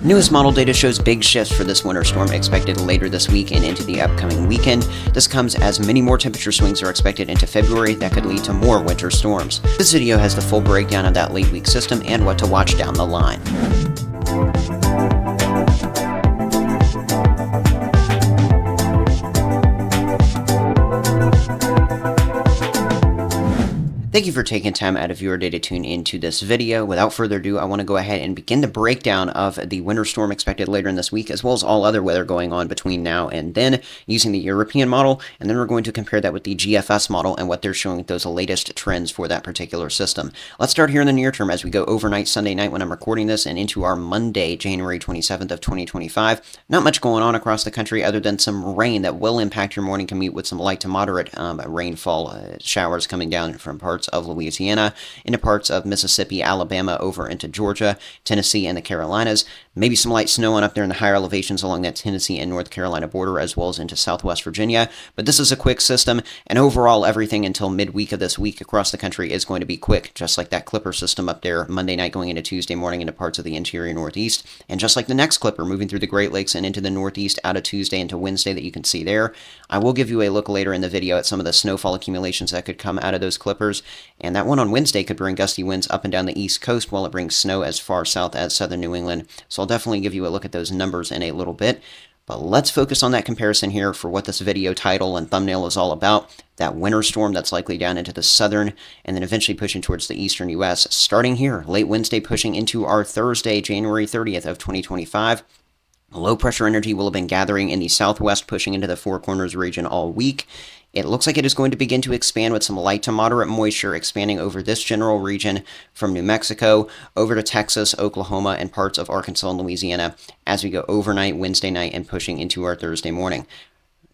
Newest model data shows big shifts for this winter storm expected later this week and into the upcoming weekend. This comes as many more temperature swings are expected into February that could lead to more winter storms. This video has the full breakdown of that late week system and what to watch down the line. Thank you for taking time out of your day to tune into this video. Without further ado, I want to go ahead and begin the breakdown of the winter storm expected later in this week, as well as all other weather going on between now and then, using the European model, and then we're going to compare that with the GFS model and what they're showing those latest trends for that particular system. Let's start here in the near term as we go overnight Sunday night when I'm recording this and into our Monday, January 27th of 2025. Not much going on across the country other than some rain that will impact your morning commute with some light to moderate rainfall showers coming down from parts of Louisiana into parts of Mississippi, Alabama, over into Georgia, Tennessee, and the Carolinas. Maybe some light snow on up there in the higher elevations along that Tennessee and North Carolina border, as well as into Southwest Virginia. But this is a quick system, and overall everything until midweek of this week across the country is going to be quick, just like that Clipper system up there Monday night going into Tuesday morning into parts of the interior Northeast, and just like the next Clipper moving through the Great Lakes and into the Northeast out of Tuesday into Wednesday that you can see there. I will give you a look later in the video at some of the snowfall accumulations that could come out of those Clippers. And that one on Wednesday could bring gusty winds up and down the East Coast while it brings snow as far south as southern New England. So I'll definitely give you a look at those numbers in a little bit. But let's focus on that comparison here for what this video title and thumbnail is all about. That winter storm that's likely down into the southern and then eventually pushing towards the eastern U.S. starting here, late Wednesday pushing into our Thursday, January 30th of 2025. Low pressure energy will have been gathering in the southwest, pushing into the Four Corners region all week. It looks like it is going to begin to expand with some light to moderate moisture expanding over this general region from New Mexico over to Texas, Oklahoma, and parts of Arkansas and Louisiana as we go overnight Wednesday night and pushing into our Thursday morning.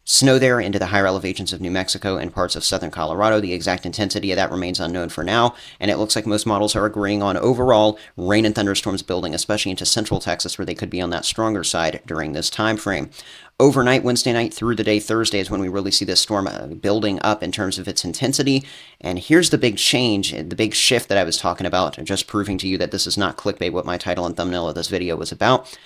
Snow there into the higher elevations of New Mexico and parts of southern Colorado. The exact intensity of that remains unknown for now, and it looks like most models are agreeing on overall rain and thunderstorms building, especially into central Texas where they could be on that stronger side during this time frame. Overnight, Wednesday night through the day Thursday is when we really see this storm building up in terms of its intensity. And here's the big change, the big shift that I was talking about, just proving to you that this is not clickbait what my title and thumbnail of this video was about.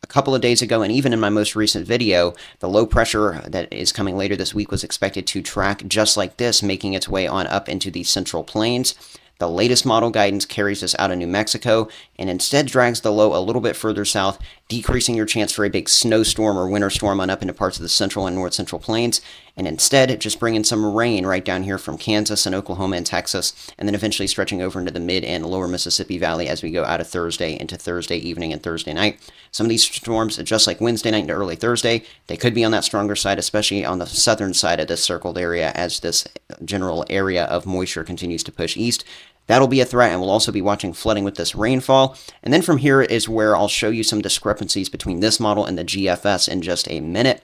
A couple of days ago, and even in my most recent video, the low pressure that is coming later this week was expected to track just like this, making its way on up into the central plains. The latest model guidance carries us out of New Mexico and instead drags the low a little bit further south, decreasing your chance for a big snowstorm or winter storm on up into parts of the central and north central plains, and instead just bringing some rain right down here from Kansas and Oklahoma and Texas, and then eventually stretching over into the mid and lower Mississippi Valley as we go out of Thursday into Thursday evening and Thursday night. Some of these storms, just like Wednesday night into early Thursday, they could be on that stronger side, especially on the southern side of this circled area as this general area of moisture continues to push east. That'll be a threat, and we'll also be watching flooding with this rainfall. And then from here is where I'll show you some discrepancies between this model and the GFS in just a minute.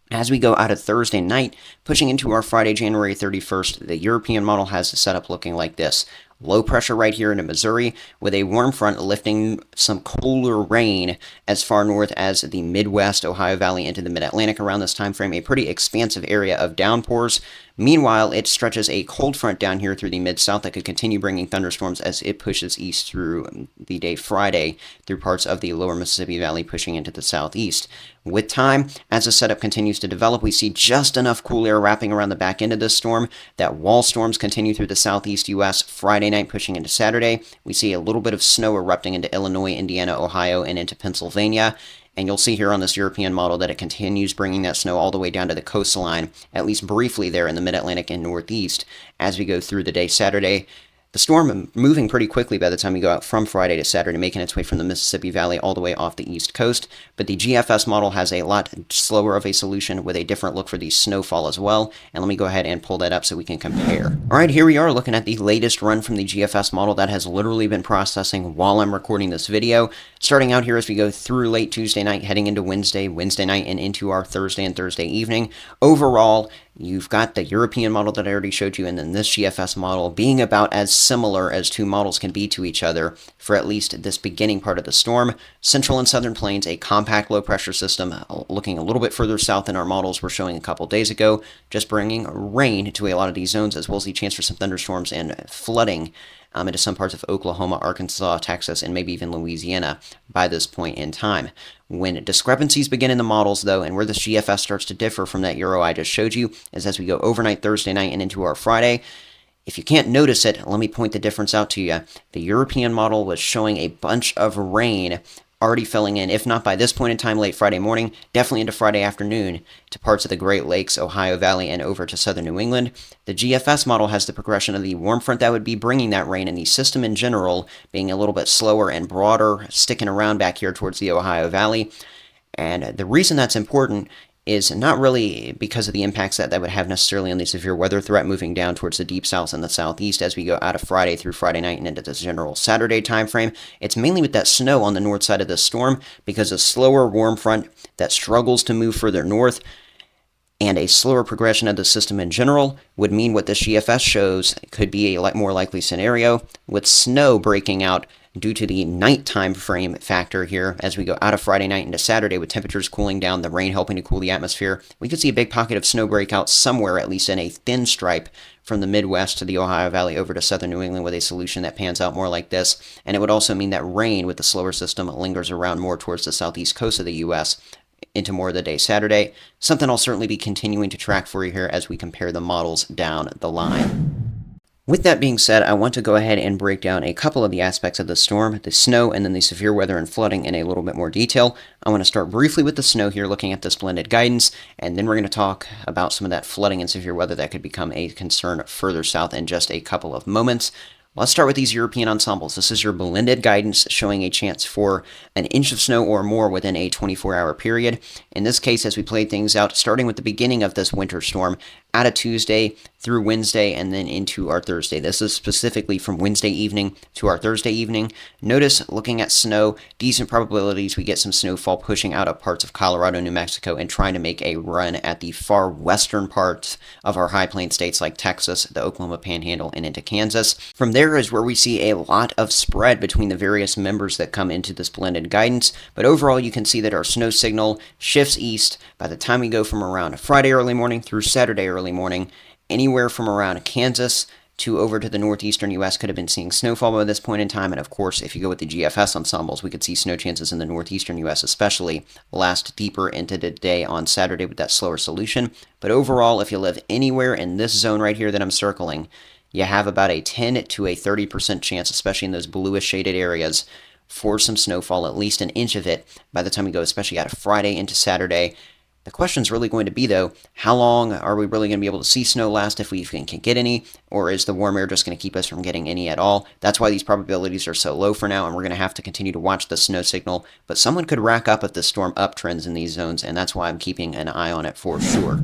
As we go out of Thursday night, pushing into our Friday, January 31st, the European model has the setup looking like this. Low pressure right here into Missouri with a warm front lifting some cooler rain as far north as the Midwest, Ohio Valley into the Mid-Atlantic around this time frame, a pretty expansive area of downpours. Meanwhile, it stretches a cold front down here through the Mid-South that could continue bringing thunderstorms as it pushes east through the day Friday through parts of the lower Mississippi Valley pushing into the southeast. With time, as the setup continues to develop, we see just enough cool air wrapping around the back end of this storm that wall storms continue through the southeast U.S. Friday night pushing into Saturday. We see a little bit of snow erupting into Illinois, Indiana, Ohio, and into Pennsylvania. And you'll see here on this European model that it continues bringing that snow all the way down to the coastline, at least briefly there in the Mid-Atlantic and Northeast as we go through the day Saturday. The storm moving pretty quickly by the time we go out from Friday to Saturday, making its way from the Mississippi Valley all the way off the East Coast. But the GFS model has a lot slower of a solution with a different look for the snowfall as well. And let me go ahead and pull that up so we can compare. All right, here we are looking at the latest run from the GFS model that has literally been processing while I'm recording this video. Starting out here as we go through late Tuesday night, heading into Wednesday night, and into our Thursday and Thursday evening. Overall, you've got the European model that I already showed you, and then this GFS model being about as similar as two models can be to each other for at least this beginning part of the storm. Central and southern plains, a compact low pressure system looking a little bit further south than our models were showing a couple days ago, just bringing rain to a lot of these zones, as well as the chance for some thunderstorms and flooding into some parts of Oklahoma, Arkansas, Texas, and maybe even Louisiana by this point in time. When discrepancies begin in the models, though, and where the GFS starts to differ from that Euro I just showed you, is as we go overnight Thursday night and into our Friday. If you can't notice it, let me point the difference out to you. The European model was showing a bunch of rain already filling in, if not by this point in time, late Friday morning, definitely into Friday afternoon to parts of the Great Lakes, Ohio Valley, and over to southern New England. The GFS model has the progression of the warm front that would be bringing that rain, and the system in general being a little bit slower and broader, sticking around back here towards the Ohio Valley. And the reason that's important is not really because of the impacts that would have necessarily on the severe weather threat moving down towards the deep south and the southeast as we go out of Friday through Friday night and into this general Saturday time frame. It's mainly with that snow on the north side of the storm because a slower warm front that struggles to move further north and a slower progression of the system in general would mean what the GFS shows could be a more likely scenario with snow breaking out due to the nighttime frame factor here as we go out of Friday night into Saturday with temperatures cooling down, the rain helping to cool the atmosphere. We could see a big pocket of snow breakout somewhere, at least in a thin stripe from the Midwest to the Ohio Valley over to southern New England with a solution that pans out more like this. And it would also mean that rain with the slower system lingers around more towards the southeast coast of the U.S. into more of the day Saturday. Something I'll certainly be continuing to track for you here as we compare the models down the line. With that being said, I want to go ahead and break down a couple of the aspects of the storm, the snow, and then the severe weather and flooding in a little bit more detail. I want to start briefly with the snow here, looking at this blended guidance, and then we're going to talk about some of that flooding and severe weather that could become a concern further south in just a couple of moments. Let's start with these European ensembles. This is your blended guidance showing a chance for an inch of snow or more within a 24-hour period. In this case, as we played things out, starting with the beginning of this winter storm, out of Tuesday through Wednesday and then into our Thursday. This is specifically from Wednesday evening to our Thursday evening. Notice, looking at snow, decent probabilities we get some snowfall pushing out of parts of Colorado, New Mexico, and trying to make a run at the far western parts of our high plain states like Texas, the Oklahoma Panhandle, and into Kansas. From there is where we see a lot of spread between the various members that come into this blended guidance, but overall you can see that our snow signal shifts east by the time we go from around Friday early morning through Saturday early morning. Anywhere from around Kansas to over to the northeastern U.S. could have been seeing snowfall by this point in time, and of course, if you go with the GFS ensembles, we could see snow chances in the northeastern U.S. especially last deeper into the day on Saturday with that slower solution. But overall, if you live anywhere in this zone right here that I'm circling, you have about a 10 to a 30% chance, especially in those bluish shaded areas, for some snowfall, at least an inch of it, by the time we go, especially out of Friday into Saturday. The question's really going to be, though, how long are we really going to be able to see snow last if we even can get any, or is the warm air just going to keep us from getting any at all? That's why these probabilities are so low for now, and we're going to have to continue to watch the snow signal, but someone could rack up if the storm uptrends in these zones, and that's why I'm keeping an eye on it for sure.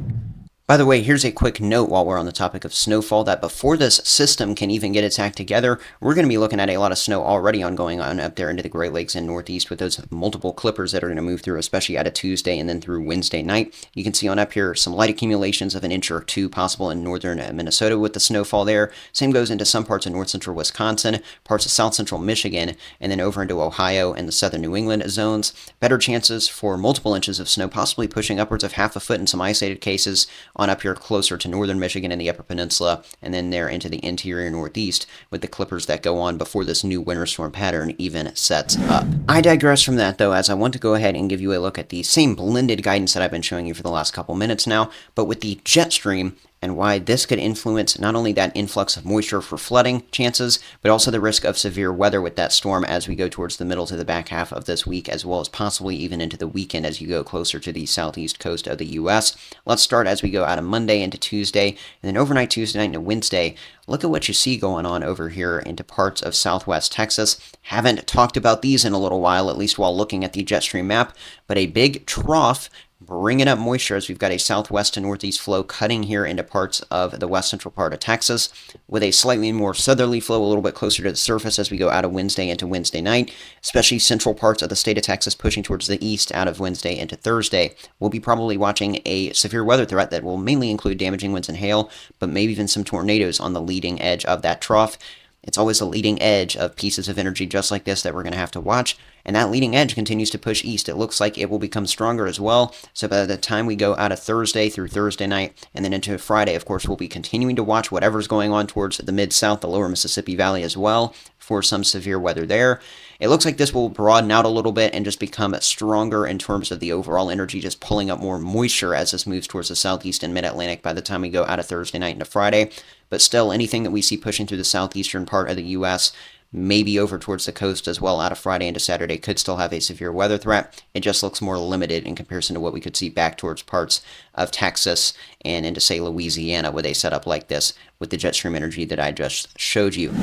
By the way, here's a quick note while we're on the topic of snowfall that before this system can even get its act together, we're going to be looking at a lot of snow already going on up there into the Great Lakes and Northeast with those multiple clippers that are going to move through, especially out of Tuesday and then through Wednesday night. You can see on up here some light accumulations of an inch or two possible in northern Minnesota with the snowfall there. Same goes into some parts of north central Wisconsin, parts of south central Michigan, and then over into Ohio and the southern New England zones. Better chances for multiple inches of snow, possibly pushing upwards of half a foot in some isolated cases on up here closer to northern Michigan and the Upper Peninsula, and then there into the interior Northeast with the clippers that go on before this new winter storm pattern even sets up. I digress from that, though, as I want to go ahead and give you a look at the same blended guidance that I've been showing you for the last couple minutes now, but with the jet stream and why this could influence not only that influx of moisture for flooding chances, but also the risk of severe weather with that storm as we go towards the middle to the back half of this week, as well as possibly even into the weekend as you go closer to the southeast coast of the U.S. Let's start as we go out of Monday into Tuesday, and then overnight Tuesday night into Wednesday. Look at what you see going on over here into parts of southwest Texas. Haven't talked about these in a little while, at least while looking at the jet stream map, but a big trough bringing up moisture as we've got a southwest to northeast flow cutting here into parts of the west central part of Texas, with a slightly more southerly flow a little bit closer to the surface as we go out of Wednesday into Wednesday night, especially central parts of the state of Texas pushing towards the east out of Wednesday into Thursday. We'll be probably watching a severe weather threat that will mainly include damaging winds and hail, but maybe even some tornadoes on the leading edge of that trough. It's always a leading edge of pieces of energy just like this that we're going to have to watch. And that leading edge continues to push east. It looks like it will become stronger as well. So by the time we go out of Thursday through Thursday night and then into Friday, of course, we'll be continuing to watch whatever's going on towards the mid-south, the lower Mississippi Valley as well, for some severe weather there. It looks like this will broaden out a little bit and just become stronger in terms of the overall energy, just pulling up more moisture as this moves towards the southeast and mid-Atlantic by the time we go out of Thursday night into Friday. But still, anything that we see pushing through the southeastern part of the U.S., maybe over towards the coast as well out of Friday into Saturday, could still have a severe weather threat. It just looks more limited in comparison to what we could see back towards parts of Texas and into, say, Louisiana with a setup like this with the jet stream energy that I just showed you.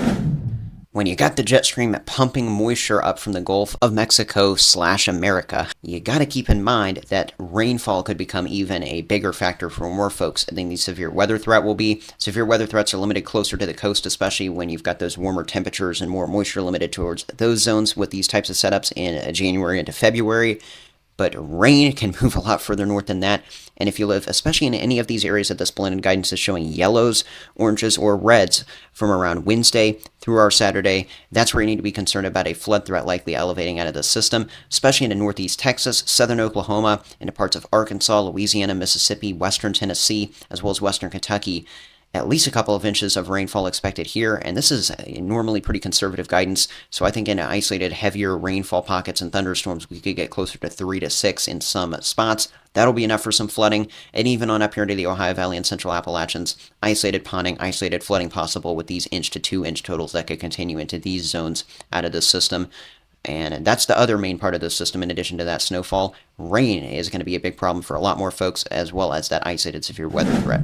When you got the jet stream pumping moisture up from the Gulf of Mexico/America, you got to keep in mind that rainfall could become even a bigger factor for more folks than the severe weather threat will be. Severe weather threats are limited closer to the coast, especially when you've got those warmer temperatures and more moisture limited towards those zones with these types of setups in January into February. But rain can move a lot further north than that. And if you live, especially in any of these areas that this blended guidance is showing yellows, oranges, or reds from around Wednesday through our Saturday, that's where you need to be concerned about a flood threat likely elevating out of the system, especially into northeast Texas, southern Oklahoma, into parts of Arkansas, Louisiana, Mississippi, western Tennessee, as well as western Kentucky. At least a couple of inches of rainfall expected here, and this is normally pretty conservative guidance, so I think in isolated heavier rainfall pockets and thunderstorms, we could get closer to 3 to 6 in some spots. That'll be enough for some flooding, and even on up here into the Ohio Valley and Central Appalachians, isolated ponding, isolated flooding possible with these 1 to 2 inch totals that could continue into these zones out of the system. And that's the other main part of the system. In addition to that snowfall, rain is going to be a big problem for a lot more folks, as well as that isolated severe weather threat.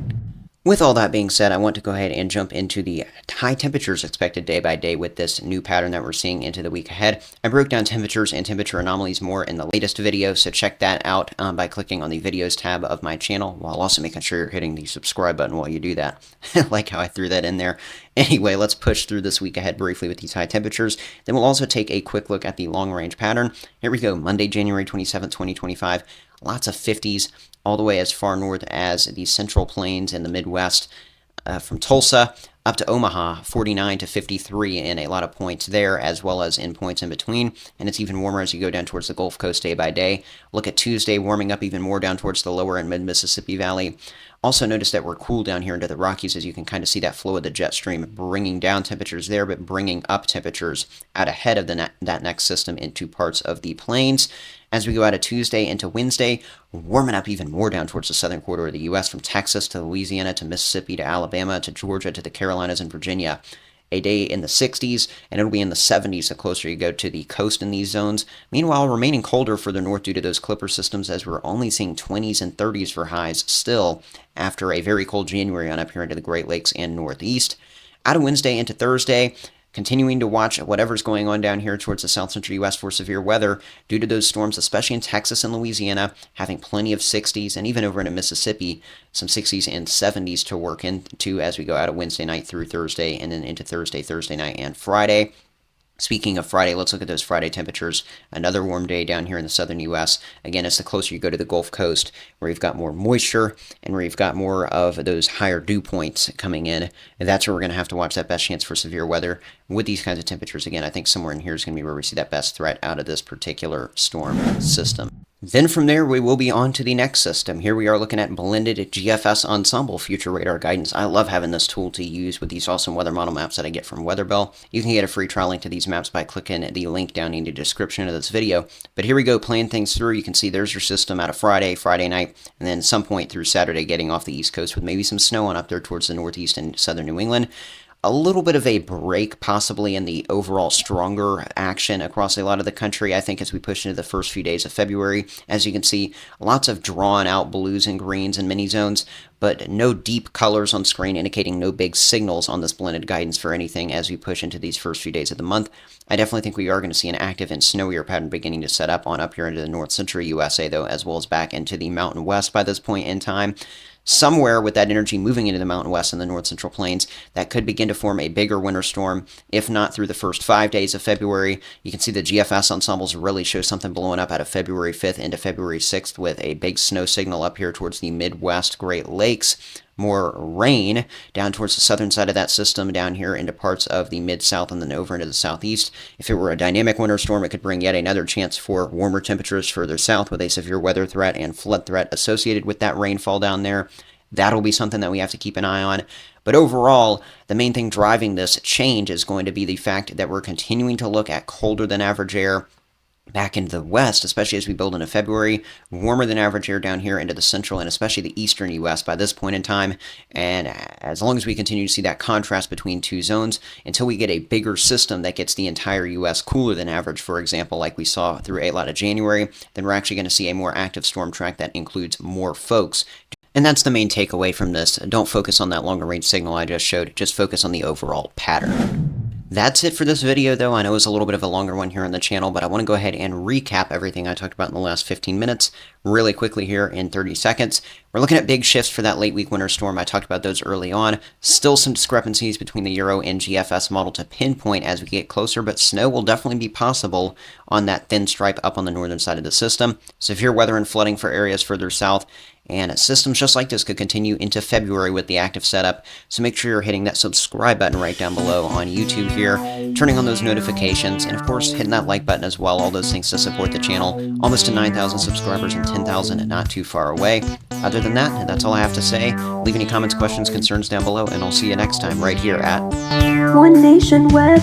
With all that being said, I want to go ahead and jump into the high temperatures expected day by day with this new pattern that we're seeing into the week ahead. I broke down temperatures and temperature anomalies more in the latest video, so check that out by clicking on the videos tab of my channel, while also making sure you're hitting the subscribe button while you do that. Like how I threw that in there. Anyway, let's push through this week ahead briefly with these high temperatures. Then we'll also take a quick look at the long-range pattern. Here we go, Monday, January 27th, 2025. Lots of 50s, all the way as far north as the Central Plains and the Midwest, from Tulsa up to Omaha, 49 to 53 in a lot of points there, as well as in points in between. And it's even warmer as you go down towards the Gulf Coast day by day. Look at Tuesday, warming up even more down towards the lower and mid-Mississippi Valley. Also notice that we're cool down here into the Rockies, as you can kind of see that flow of the jet stream bringing down temperatures there, but bringing up temperatures out ahead of that next system into parts of the plains. As we go out of Tuesday into Wednesday, warming up even more down towards the southern quarter of the U.S., from Texas to Louisiana to Mississippi to Alabama to Georgia to the Carolinas and Virginia. A day in the 60s, and it'll be in the 70s the closer you go to the coast in these zones. Meanwhile, remaining colder further north due to those clipper systems, as we're only seeing 20s and 30s for highs still after a very cold January on up here into the Great Lakes and Northeast. Out of Wednesday into Thursday, continuing to watch whatever's going on down here towards the south central U.S. for severe weather due to those storms, especially in Texas and Louisiana, having plenty of 60s, and even over into Mississippi, some 60s and 70s to work into as we go out of Wednesday night through Thursday, and then into Thursday night, and Friday. Speaking of Friday, let's look at those Friday temperatures. Another warm day down here in the southern U.S. Again, it's the closer you go to the Gulf Coast, where you've got more moisture and where you've got more of those higher dew points coming in. And that's where we're going to have to watch that best chance for severe weather with these kinds of temperatures. Again, I think somewhere in here is going to be where we see that best threat out of this particular storm system. Then from there, we will be on to the next system. Here we are looking at blended GFS ensemble future radar guidance. I love having this tool to use with these awesome weather model maps that I get from Weatherbell. You can get a free trial link to these maps by clicking the link down in the description of this video. But here we go, playing things through. You can see there's your system out of Friday night, and then some point through Saturday getting off the East Coast with maybe some snow on up there towards the Northeast and southern New England. A little bit of a break possibly in the overall stronger action across a lot of the country, I think, as we push into the first few days of February. As you can see, lots of drawn out blues and greens in many zones, but no deep colors on screen, indicating no big signals on this blended guidance for anything as we push into these first few days of the month. I definitely think we are going to see an active and snowier pattern beginning to set up on up here into the north central USA, though, as well as back into the Mountain West by this point in time. Somewhere with that energy moving into the Mountain West and the North Central Plains, that could begin to form a bigger winter storm, if not through the first 5 days of February. You can see the GFS ensembles really show something blowing up out of February 5th into February 6th with a big snow signal up here towards the Midwest Great Lakes. more rain down towards the southern side of that system, down here into parts of the mid-south and then over into the southeast. If it were a dynamic winter storm, it could bring yet another chance for warmer temperatures further south with a severe weather threat and flood threat associated with that rainfall down there. That'll be something that we have to keep an eye on. But overall, the main thing driving this change is going to be the fact that we're continuing to look at colder than average air back into the west, especially as we build into February, warmer than average air down here into the central and especially the eastern U.S. by this point in time. And as long as we continue to see that contrast between two zones, until we get a bigger system that gets the entire U.S. cooler than average, for example, like we saw through a lot of January, then we're actually going to see a more active storm track that includes more folks. And that's the main takeaway from this. Don't focus on that longer range signal I just showed, just focus on the overall pattern. That's it for this video, though. I know it's a little bit of a longer one here on the channel, but I want to go ahead and recap everything I talked about in the last 15 minutes really quickly here in 30 seconds. We're looking at big shifts for that late week winter storm. I talked about those early on. Still some discrepancies between the Euro and GFS model to pinpoint as we get closer, but snow will definitely be possible on that thin stripe up on the northern side of the system. Severe weather and flooding for areas further south. And systems just like this could continue into February with the active setup, so make sure you're hitting that subscribe button right down below on YouTube here, turning on those notifications, and of course hitting that like button as well, all those things to support the channel. Almost to 9,000 subscribers and 10,000 and not too far away. Other than that, that's all I have to say. Leave any comments, questions, concerns down below, and I'll see you next time right here at One Nation Web.